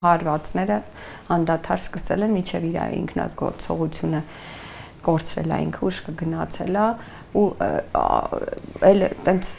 Հարվածները անդադար սկսել են մինչև իր ինքնազգործողությունը կորցրել է ինքը ուշ կգնացել է ու էլ տենց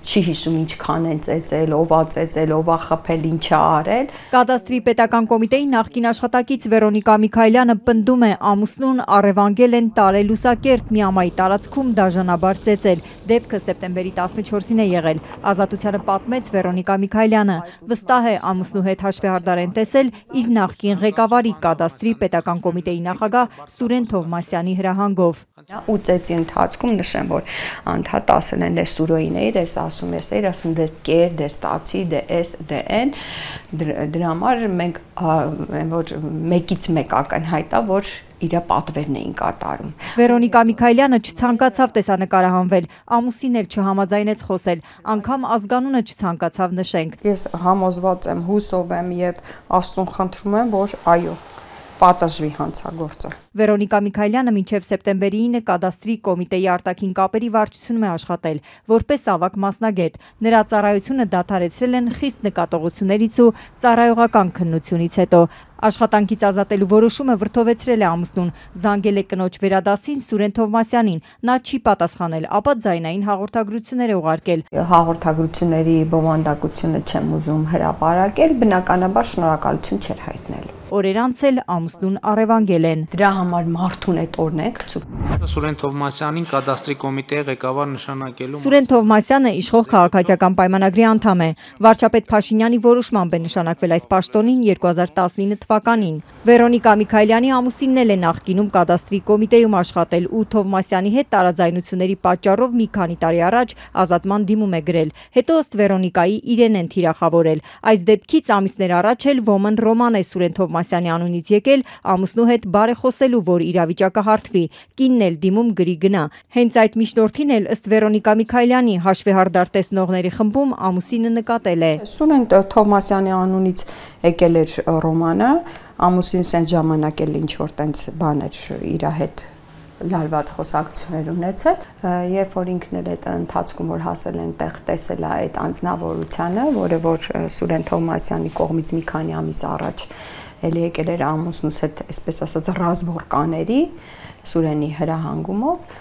չի հիշում ինչքան են ծեծել, ով ա խփել, ինչ ա արել։ Կադաստրի պետական կոմիտեի նախկին աշխատակից Վերոնիկա Միքայելյանը պնդում է ամուսնուն առևանգել են տարել Լուսակերտ Միամայի տարածքում դաժանաբար ծեծել։ Դեպքը սեպտեմբերի 14-ին է եղել։ Ազատությանը պատմեց Վերոնիկա Միքայելյանը։ Վստահ է ամուսնու հետ հաշվեհարդար են տեսել իր նախկին ղեկավարի Կադաստրի պետական կոմիտեի նախագահ Սուրեն Թովմասյանի հրահանգով։ Ու ծեծի ընթացքում նշեմ, որ անդադ ասել են դե Սուրոին էիր, ես ասում դե կեր, դե ստացի, դե էս, դե են, դրա համար մենք որ մեկից մեկ ակնհայտ է, որ իր պատվերն էին կատարում։ Վերոնիկա Միքայելյանը չցանկացավ տեսանկարահանվել, ամուսին էլ չհամաձայնեց խոսել, անգամ ազգանունը չցանկացավ նշենք։ Ես համոզված եմ, հուսով եմ եւ Աստծուն խնդրում եմ, որ այո, պատժվի հանցագործը։ Վերոնիկա Միքայելյանը մինչև սեպտեմբերի 9 Կադաստրի կոմիտեի արտաքին կապերի վարչությունում է աշխատել, որպես ավագ մասնագետ։ Նրա ծառայությունը դադարեցրել են խիստ նկատողություններից ու ծառայողական քննությունից հետո։ Աշխատանքից ազատելու որոշումը վրդովեցրել է ամուսնուն, զանգել է կնոջ վերադասին Սուրեն Թովմասյանին, նա չի պատասխանել, ապա ձայնային հաղորդագրություններ է ուղարկել։ Հաղորդագրությունների բովանդակությունը չեմ ուզում հրապարակել, բնականաբար շնորհակալություն չէր հայտնել։ Օրեր անց էլ ամուսնուն առևանգել են։ Դրա համար մարդուն այդ օրն ենք Սուրեն Թովմասյանին Կադաստրի կոմիտեի ղեկավար նշանակելու։ Սուրեն Թովմասյանը իշխող քաղաքացիական պայմանագրի անդամ է։ Վարչապետ Փաշինյանի որոշմամբ է նշանակվել այս պաշտոնին 2019 թվականին։ Վերոնիկա Միքայելյանի ամուսինն էլ է նախկինում Կադաստրի կոմիտեում աշխատել ու Թովմասյանի հետ տարաձայնությունների պատճառով մի քանի տարի առաջ ազատման դիմում է գրել։ Հետո ըստ Վերոնիկայի իրեն են թիրախավորել։ Այս դեպքից ամիսներ առաջ էլ ոմն Ռոման է Սուրեն Թովմասյանի անունից եկել ամուսնու հետ բարեխոսելու, որ իրավիճակը հարթվի։ Կինն էլ դիմում գրի գնա։ Հենց այդ միջնորդին էլ ըստ Վերոնիկա Միքայելյանի հաշվեհարդար տեսնողների խմբում ամուսինը նկատել է։ Սուրեն Թովմասյանի անունից եկել էր Ռոմանը, ամուսինս այն ժամանակ էլ ինչ որ տենց բաներ իր հետ լարված խոսակցություններ ունեցել, երբ որ ինքն էլ այդ ընթացքում որ հասել են տեղ տեսել է այդ անձնավորությանը, որը որ Սուրեն Թովմասյանի կողմից մի քանի ամիս առաջ էլ եկել էր ամուսնուս հետ, այսպես ասած, ռազմորկաների Սուրենի հրահանգումով,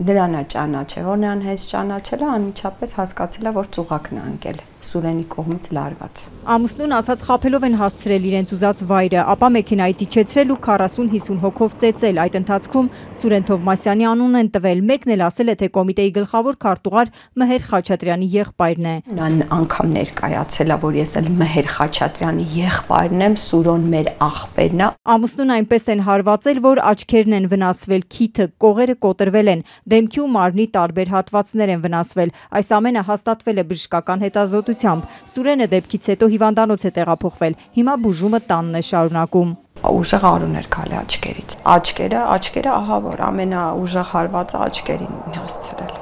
նրան է ճանաչել, որ նրան հենց ճանաչել է, անմիջապես հասկացել է, որ ծուղակն է ընկել Սուրենի կողմից լարված։ Ամուսնուն ասած խաբելով են հասցրել իրենց ուզած վայրը, ապա մեքենայից իջեցրել ու 40-50 հոգով ծեծել։ Այդ ընթացքում Սուրեն Թովմասյանի անունն են տվել, մեկն էլ ասել է, թե կոմիտեի գլխավոր քարտուղար Մհեր Խաչատրյանի եղբայրն է։ Նա անգամ ներկայացել է, որ ես էլ Մհեր Խաչատրյանի եղբայրն եմ, Սուրոն մեր աղբերն է։ Ամուսնուն այնպես են հարվածել, որ աչքերն են վնասվել, քիթը, կողերը կոտրվել են, դեմքի ու մարմնի տարբեր հատվածներ են վնասվել։ Այս ամենը հաստատվել է բժշկական հետազոտությամբ։ Սուրենը դեպքից հետո հիվանդանոց է տեղափոխվել։ Հիմա բուժումը տանն է շարունակում։ Ուժեղ արուն էր քալի աչքերից։ Աչքերը ահա որ ամենաուժեղ հարվածը աչքերին հասցրել։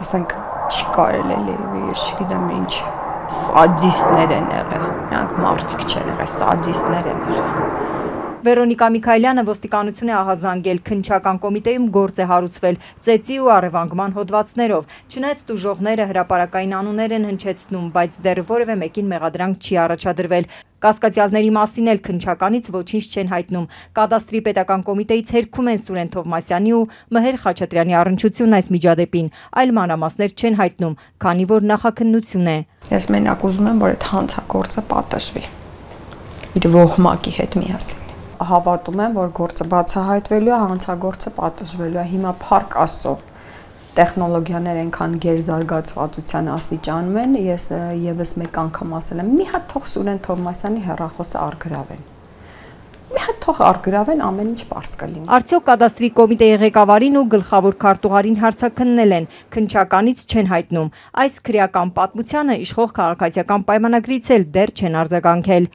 Ասենք չի կարելի, ես չգիտեմ ինչ սադիստներ են եղել։ Նրանք մարդիկ չեն եղել, սադիստներ են եղել։ Վերոնիկա Միքայելյանը ոստիկանություն է ահազանգել, քննչական կոմիտեում գործ է հարուցվել ծեծի ու առևանգման հոդվածներով։ Չնայած տուժողները հրապարակային անուններ են հնչեցնում, բայց դեռ որևէ մեկին մեղադրանք չի առաջադրվել։ Կասկածյալների մասին էլ քննչականից ոչինչ չեն հայտնում։ Կադաստրի պետական կոմիտեից հերքում են Սուրեն Թովմասյանի ու Մհեր Խաչատրյանի առնչությունն այս միջադեպին, այլ մանրամասներ չեն հայտնում, քանի որ նախաքննություն է։ Ես մենակ ուզում եմ, որ այդ հանցագործը պատժվի իր ոհմակի հետ միասին։ Հավատում եմ, որ գործը բացահայտվելու է, հանցագործը պատժվելու է։ Հիմա փառք Աստծո տեխնոլոգիաները այնքան գերզարգացվածության աստիճանում են, ես եւս մեկ անգամ ասել եմ, մի հատ թող Սուրեն Թովմասյանի հեռախոսը առգրավեն։ Մի հատ թող առգրավեն, ամեն ինչ པարզ կլինի։ Արդյոք Կադաստրի կոմիտեի ղեկավարին ու գլխավոր քարտուղարին հարցաքննել են, քննչականից չեն հայտնում։ Այս քրեական պատմությանը իշխող քաղաքացիական պայմանագրից էլ դեռ չեն արձագանքել։